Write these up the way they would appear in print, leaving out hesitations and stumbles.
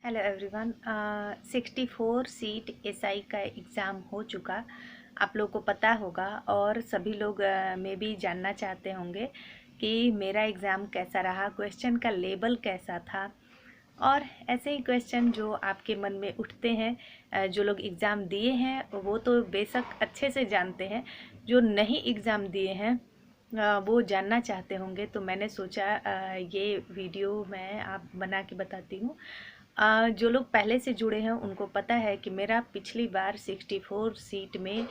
Hello everyone. 64 seat SI का exam हो चुका, आप लोग को पता होगा और सभी लोग में भी जानना चाहते होंगे कि मेरा एग्ज़ाम कैसा रहा, क्वेश्चन का लेवल कैसा था और ऐसे ही क्वेश्चन जो आपके मन में उठते हैं। जो लोग एग्ज़ाम दिए हैं वो तो बेशक अच्छे से जानते हैं, जो नहीं एग्ज़ाम दिए हैं वो जानना चाहते होंगे। तो मैंने सोचा ये वीडियो मैं आप बना के बताती हूँ। जो लोग पहले से जुड़े हैं उनको पता है कि मेरा पिछली बार 64 सीट में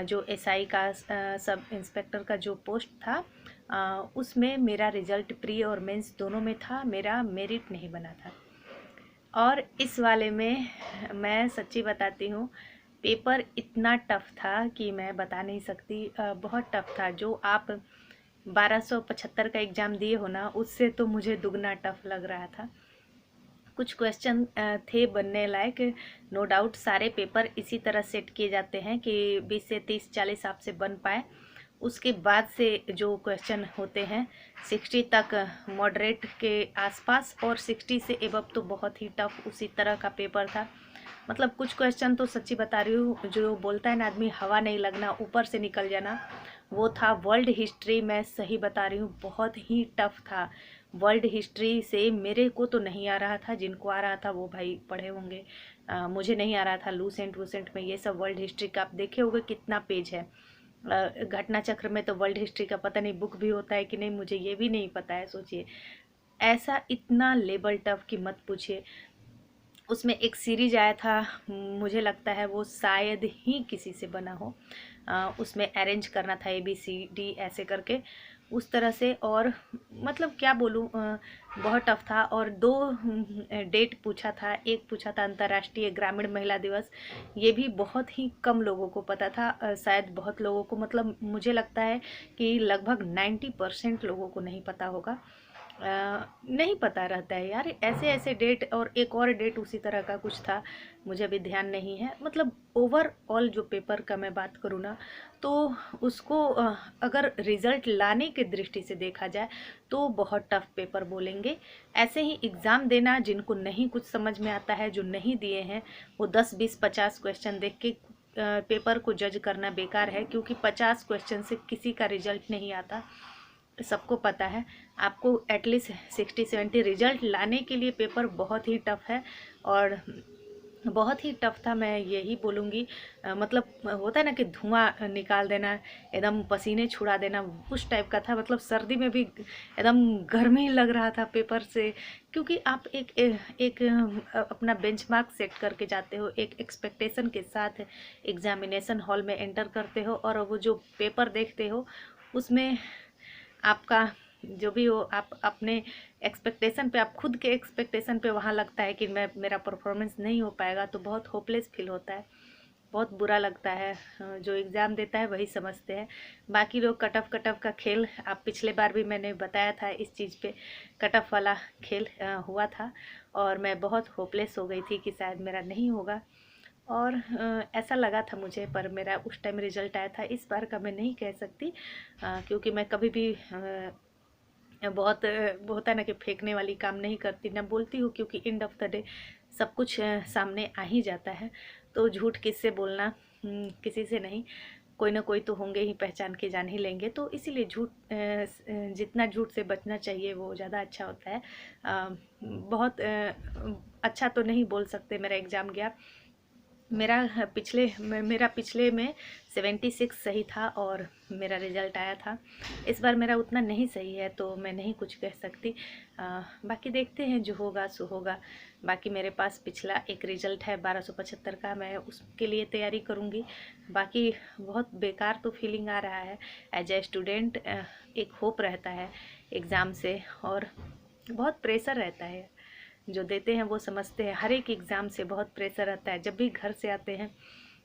जो एसआई का सब इंस्पेक्टर का जो पोस्ट था उसमें मेरा रिज़ल्ट प्री और मेंस दोनों में था, मेरा मेरिट नहीं बना था। और इस वाले में मैं सच्ची बताती हूँ, पेपर इतना टफ था कि मैं बता नहीं सकती। बहुत टफ था। जो आप 1275 का एग्ज़ाम दिए हो ना, उससे तो मुझे दुगना टफ लग रहा था। कुछ क्वेश्चन थे बनने लायक। नो डाउट सारे पेपर इसी तरह सेट किए जाते हैं कि 20 से 30 40 आपसे बन पाए। उसके बाद से जो क्वेश्चन होते हैं 60 तक मॉडरेट के आसपास और 60 से एबव तो बहुत ही टफ उसी तरह का पेपर था। मतलब कुछ क्वेश्चन तो सच्ची बता रही हूँ, जो बोलता है ना आदमी हवा नहीं लगना ऊपर से निकल जाना, वो था। वर्ल्ड हिस्ट्री मैं सही बता रही हूँ, बहुत ही टफ था। वर्ल्ड हिस्ट्री से मेरे को तो नहीं आ रहा था, जिनको आ रहा था वो भाई पढ़े होंगे। मुझे नहीं आ रहा था। लूसेंट वूसेंट में ये सब वर्ल्ड हिस्ट्री का आप देखे होंगे कितना पेज है। घटना चक्र में तो वर्ल्ड हिस्ट्री का पता नहीं बुक भी होता है कि नहीं, मुझे ये भी नहीं पता है। सोचिए, ऐसा इतना लेवल टफ की मत पूछिए। उसमें एक सीरीज आया था, मुझे लगता है वो शायद ही किसी से बना हो। उसमें अरेंज करना था ABCD ऐसे करके, उस तरह से। और मतलब क्या बोलूँ, बहुत टफ था। और दो डेट पूछा था। एक पूछा था अंतर्राष्ट्रीय ग्रामीण महिला दिवस, ये भी बहुत ही कम लोगों को पता था। शायद बहुत लोगों को, मतलब मुझे लगता है कि लगभग 90% लोगों को नहीं पता होगा। नहीं पता रहता है यार, ऐसे ऐसे डेट। और एक और डेट उसी तरह का कुछ था, मुझे अभी ध्यान नहीं है। मतलब ओवरऑल जो पेपर का मैं बात करूँ ना, तो उसको अगर रिजल्ट लाने की दृष्टि से देखा जाए तो बहुत टफ पेपर बोलेंगे। ऐसे ही एग्ज़ाम देना, जिनको नहीं कुछ समझ में आता है, जो नहीं दिए हैं, वो 10 20 50 क्वेश्चन देख के पेपर को जज करना बेकार है, क्योंकि 50 क्वेश्चन से किसी का रिजल्ट नहीं आता, सबको पता है। आपको एटलीस्ट 60-70 रिजल्ट लाने के लिए पेपर बहुत ही टफ है। और बहुत ही टफ था, मैं यही बोलूँगी। मतलब होता है ना कि धुआं निकाल देना, एकदम पसीने छुड़ा देना, उस टाइप का था। मतलब सर्दी में भी एकदम गर्मी लग रहा था पेपर से, क्योंकि आप एक अपना बेंचमार्क सेट करके जाते हो, एक एक्सपेक्टेशन के साथ एग्जामिनेशन हॉल में एंटर करते हो, और वो जो पेपर देखते हो उसमें आपका जो भी हो, आप अपने एक्सपेक्टेशन पे, आप खुद के एक्सपेक्टेशन पे वहाँ लगता है कि मैं मेरा परफॉर्मेंस नहीं हो पाएगा, तो बहुत होपलेस फील होता है, बहुत बुरा लगता है। जो एग्ज़ाम देता है वही समझते हैं। बाकी लोग कटअफ कटअफ का खेल, आप पिछले बार भी मैंने बताया था इस चीज़ पे, कटअफ वाला खेल हुआ था, और मैं बहुत होपलेस हो गई थी कि शायद मेरा नहीं होगा। और ऐसा लगा था मुझे, पर मेरा उस टाइम रिजल्ट आया था। इस बार का मैं नहीं कह सकती, क्योंकि मैं कभी भी बहुत होता है ना कि फेंकने वाली काम नहीं करती ना बोलती हूँ, क्योंकि एंड ऑफ द डे सब कुछ सामने आ ही जाता है। तो झूठ किससे बोलना, किसी से नहीं। कोई ना कोई तो होंगे ही, पहचान के जान ही लेंगे। तो इसीलिए झूठ, जितना झूठ से बचना चाहिए वो ज़्यादा अच्छा होता है। बहुत अच्छा तो नहीं बोल सकते मेरा एग्ज़ाम गया। मेरा पिछले में 76 सही था और मेरा रिज़ल्ट आया था। इस बार मेरा उतना नहीं सही है, तो मैं नहीं कुछ कह सकती। बाकी देखते हैं, जो होगा सो होगा। बाकी मेरे पास पिछला एक रिज़ल्ट है 1275 का, मैं उसके लिए तैयारी करूँगी। बाकी बहुत बेकार तो फीलिंग आ रहा है एज ए स्टूडेंट। एक होप रहता है एग्ज़ाम से, और बहुत प्रेशर रहता है। जो देते हैं वो समझते हैं, हर एक एग्ज़ाम से बहुत प्रेशर रहता है। जब भी घर से आते हैं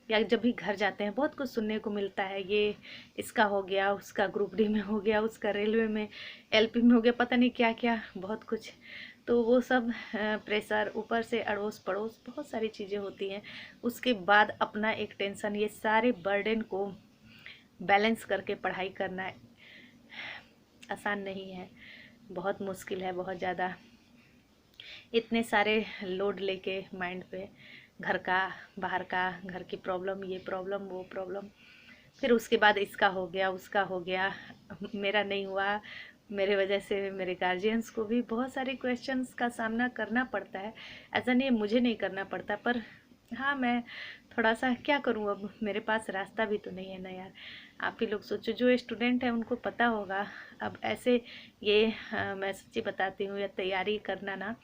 या जब भी घर जाते हैं, बहुत कुछ सुनने को मिलता है। ये इसका हो गया, उसका ग्रुप डी में हो गया, उसका रेलवे में, LP में हो गया, पता नहीं क्या क्या, बहुत कुछ। तो वो सब प्रेशर, ऊपर से अड़ोस पड़ोस, बहुत सारी चीज़ें होती हैं। उसके बाद अपना एक टेंशन, ये सारे बर्डन को बैलेंस करके पढ़ाई करना आसान नहीं है, बहुत मुश्किल है, बहुत ज़्यादा। इतने सारे लोड लेके माइंड पे, घर का, बाहर का, घर की प्रॉब्लम, ये प्रॉब्लम, वो प्रॉब्लम, फिर उसके बाद इसका हो गया, उसका हो गया, मेरा नहीं हुआ, मेरे वजह से मेरे गार्जियंस को भी बहुत सारे क्वेश्चंस का सामना करना पड़ता है। ऐसा नहीं मुझे नहीं करना पड़ता, पर हाँ मैं थोड़ा सा क्या करूँ, अब मेरे पास रास्ता भी तो नहीं है ना यार। आप ही लोग सोचो, जो स्टूडेंट है उनको पता होगा। अब ऐसे ये मैं सच्ची बताती हूँ, या तैयारी करना ना,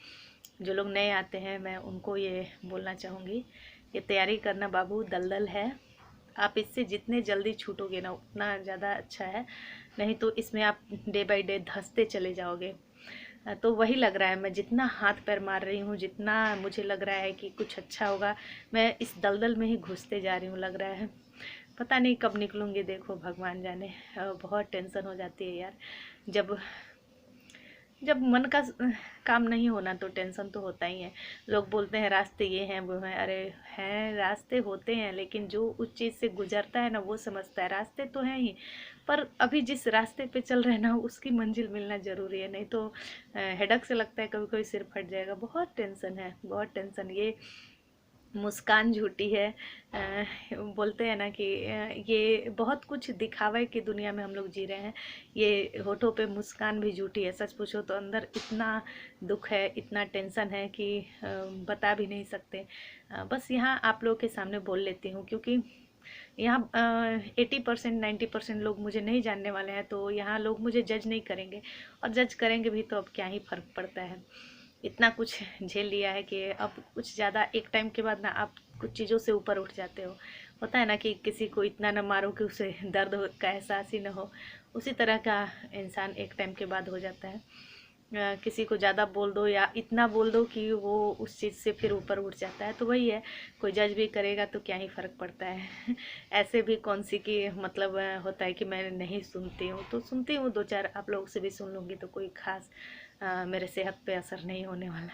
जो लोग नए आते हैं मैं उनको ये बोलना चाहूँगी, ये तैयारी करना बाबू दलदल है। आप इससे जितने जल्दी छूटोगे ना उतना ज़्यादा अच्छा है, नहीं तो इसमें आप डे बाय डे धंसते चले जाओगे। तो वही लग रहा है, मैं जितना हाथ पैर मार रही हूँ, जितना मुझे लग रहा है कि कुछ अच्छा होगा, मैं इस दलदल में ही घुसते जा रही हूँ लग रहा है। पता नहीं कब निकलूँगी, देखो भगवान जाने। बहुत टेंशन हो जाती है यार, जब जब मन का काम नहीं होना तो टेंशन तो होता ही है। लोग बोलते हैं रास्ते ये हैं वो हैं, अरे हैं रास्ते होते हैं, लेकिन जो उस चीज़ से गुजरता है ना वो समझता है रास्ते तो हैं ही, पर अभी जिस रास्ते पे चल रहे हैं ना उसकी मंजिल मिलना ज़रूरी है, नहीं तो हेडक से लगता है कभी कभी सिर फट जाएगा। बहुत टेंशन है, बहुत टेंशन। ये मुस्कान झूठी है। बोलते हैं ना कि ये बहुत कुछ दिखावे की दुनिया में हम लोग जी रहे हैं। ये होठों पे मुस्कान भी झूठी है, सच पूछो तो अंदर इतना दुख है, इतना टेंशन है कि बता भी नहीं सकते। बस यहाँ आप लोगों के सामने बोल लेती हूँ, क्योंकि यहाँ 80% 90% लोग मुझे नहीं जानने वाले हैं, तो यहाँ लोग मुझे जज नहीं करेंगे, और जज करेंगे भी तो अब क्या ही फ़र्क पड़ता है। इतना कुछ झेल लिया है कि अब कुछ ज़्यादा एक टाइम के बाद ना आप कुछ चीज़ों से ऊपर उठ जाते हो। होता है ना कि किसी को इतना ना मारो कि उसे दर्द का एहसास ही ना हो, उसी तरह का इंसान एक टाइम के बाद हो जाता है। किसी को ज़्यादा बोल दो या इतना बोल दो कि वो उस चीज़ से फिर ऊपर उठ जाता है, तो वही है, कोई जज भी करेगा तो क्या ही फ़र्क पड़ता है। ऐसे भी कौन सी की मतलब होता है कि मैं नहीं सुनती हूँ, तो सुनती हूँ, दो चार आप लोगों से भी सुन लूँगी, तो कोई ख़ास मेरे सेहत पे असर नहीं होने वाला।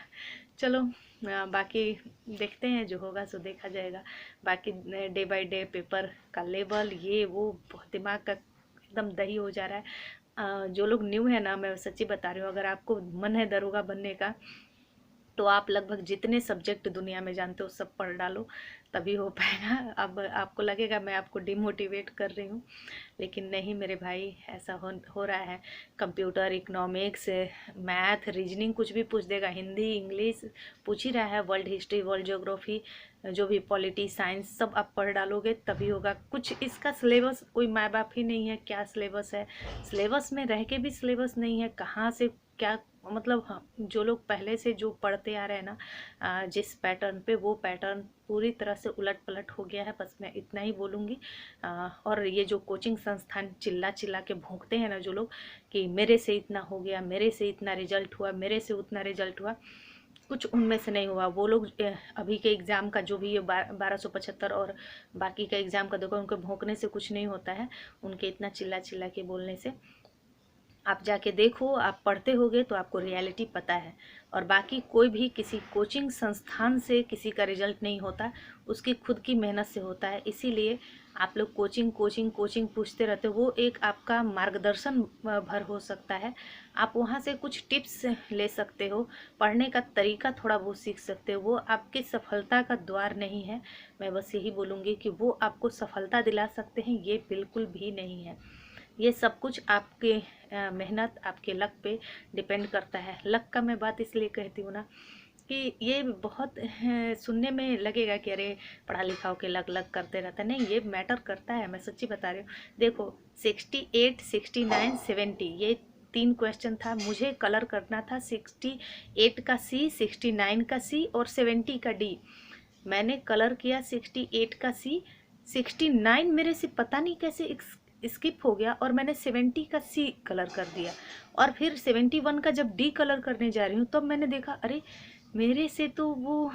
चलो बाकी देखते हैं, जो होगा सो देखा जाएगा। बाकी डे बाय डे पेपर का लेवल ये वो बहुत दिमाग का एकदम दही हो जा रहा है। जो लोग न्यू है ना, मैं सच्ची बता रही हूँ, अगर आपको मन है दरोगा बनने का, तो आप लगभग जितने सब्जेक्ट दुनिया में जानते हो सब पढ़ डालो, तभी हो पाएगा। अब आपको लगेगा मैं आपको डिमोटिवेट कर रही हूँ, लेकिन नहीं मेरे भाई, ऐसा हो रहा है। कंप्यूटर, इकोनॉमिक्स, मैथ, रीजनिंग कुछ भी पूछ देगा, हिंदी, इंग्लिश पूछ ही रहा है, वर्ल्ड हिस्ट्री, वर्ल्ड ज्योग्राफी, जो भी पॉलिटी, साइंस, सब आप पढ़ डालोगे तभी होगा कुछ। इसका सिलेबस कोई माँ बाप ही नहीं है, क्या सिलेबस है, सिलेबस में रह के भी सिलेबस नहीं है, कहाँ से क्या मतलब। हाँ, जो लोग पहले से जो पढ़ते आ रहे हैं ना, जिस पैटर्न पे, वो पैटर्न पूरी तरह से उलट पलट हो गया है, बस मैं इतना ही बोलूँगी। और ये जो कोचिंग संस्थान चिल्ला चिल्ला के भोंकते हैं ना जो लोग, कि मेरे से इतना हो गया, मेरे से इतना रिजल्ट हुआ, मेरे से उतना रिजल्ट हुआ, कुछ उनमें से नहीं हुआ। वो लोग अभी के एग्ज़ाम का जो भी ये 1275 और बाकी का एग्ज़ाम का देखो, उनके भोंकने से कुछ नहीं होता है, उनके इतना चिल्ला चिल्ला के बोलने से। आप जाके देखो, आप पढ़ते होगे तो आपको रियलिटी पता है। और बाकी कोई भी किसी कोचिंग संस्थान से किसी का रिजल्ट नहीं होता, उसकी खुद की मेहनत से होता है। इसीलिए आप लोग कोचिंग कोचिंग कोचिंग पूछते रहते हो, वो एक आपका मार्गदर्शन भर हो सकता है। आप वहाँ से कुछ टिप्स ले सकते हो, पढ़ने का तरीका थोड़ा बहुत सीख सकते हो, वो आपकी सफलता का द्वार नहीं है। मैं बस यही बोलूँगी कि वो आपको सफलता दिला सकते हैं, ये बिल्कुल भी नहीं है। ये सब कुछ आपके मेहनत, आपके लक पे डिपेंड करता है। लक का मैं बात इसलिए कहती हूँ ना, कि ये बहुत सुनने में लगेगा कि अरे पढ़ा लिखा के लग लग करते रहता है, नहीं, ये मैटर करता है, मैं सच्ची बता रही हूँ। देखो 68, 69, 70, ये 3 क्वेश्चन था, मुझे कलर करना था 68 का सी, 69 का सी और 70 का डी। मैंने कलर किया 68 का सी, 69 मेरे से पता नहीं कैसे स्किप हो गया, और मैंने 70 का सी कलर कर दिया। और फिर 71 का जब डी कलर करने जा रही हूँ तब मैंने देखा, अरे मेरे से तो वो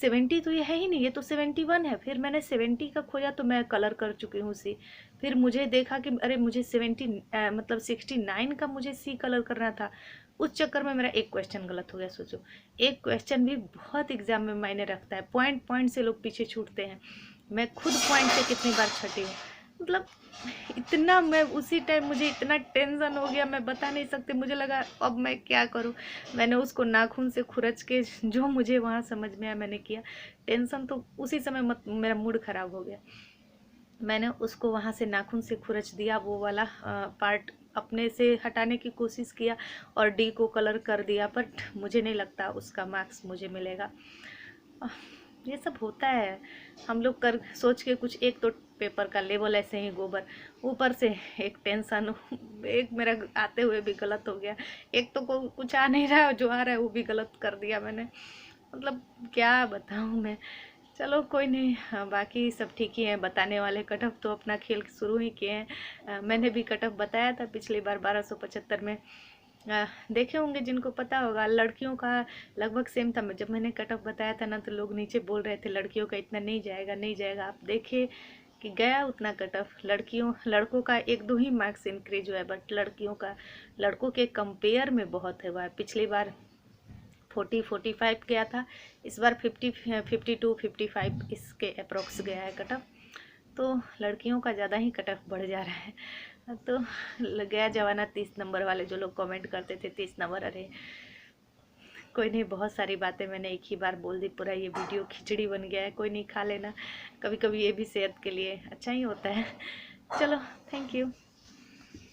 70 तो ये है ही नहीं, ये तो 71 है। फिर मैंने 70 का खोजा तो मैं कलर कर चुकी हूँ सी। फिर मुझे देखा कि अरे मुझे 70 मतलब 69 का मुझे सी कलर करना था। उस चक्कर में मेरा एक क्वेश्चन गलत हो गया। सोचो, एक क्वेश्चन भी बहुत एग्जाम में मायने रखता है, पॉइंट पॉइंट से लोग पीछे छूटते हैं। मैं खुद पॉइंट से कितनी बार छटी हूँ। मतलब इतना, मैं उसी टाइम मुझे इतना टेंशन हो गया, मैं बता नहीं सकती। मुझे लगा अब मैं क्या करूं। मैंने उसको नाखून से खुरच के जो मुझे वहाँ समझ में आया मैंने किया। टेंशन तो उसी समय मेरा मूड खराब हो गया। मैंने उसको वहाँ से नाखून से खुरच दिया, वो वाला पार्ट अपने से हटाने की कोशिश किया और डी को कलर कर दिया, बट मुझे नहीं लगता उसका मार्क्स मुझे मिलेगा। ये सब होता है। हम लोग कर सोच के कुछ, एक तो पेपर का लेवल ऐसे ही गोबर, ऊपर से एक टेंशन, एक मेरा आते हुए भी गलत हो गया, एक तो कुछ आ नहीं रहा है, जो आ रहा है वो भी गलत कर दिया मैंने। मतलब क्या बताऊँ मैं। चलो कोई नहीं, हाँ, बाकी सब ठीक ही है। बताने वाले कट ऑफ तो अपना खेल शुरू ही किए हैं। मैंने भी कट ऑफ बताया था पिछली बार 1275 में। देखे होंगे जिनको पता होगा। लड़कियों का लगभग सेम था। जब मैंने कट ऑफ बताया था ना, तो लोग नीचे बोल रहे थे लड़कियों का इतना नहीं जाएगा, नहीं जाएगा। आप देखिए कि गया उतना कट ऑफ। लड़कों का एक दो ही मार्क्स इंक्रीज हुआ है, बट लड़कियों का लड़कों के कंपेयर में बहुत हुआ है। पिछली बार 40-45 गया था, इस बार 52-55 इसके अप्रोक्स गया है कट ऑफ। तो लड़कियों का ज़्यादा ही कट ऑफ बढ़ जा रहा है। तो गया जमाना 30 नंबर वाले, जो लोग कमेंट करते थे 30 नंबर, अरे कोई नहीं, बहुत सारी बातें मैंने एक ही बार बोल दी। पूरा ये वीडियो खिचड़ी बन गया है, कोई नहीं, खा लेना। कभी कभी ये भी सेहत के लिए अच्छा ही होता है। चलो, थैंक यू।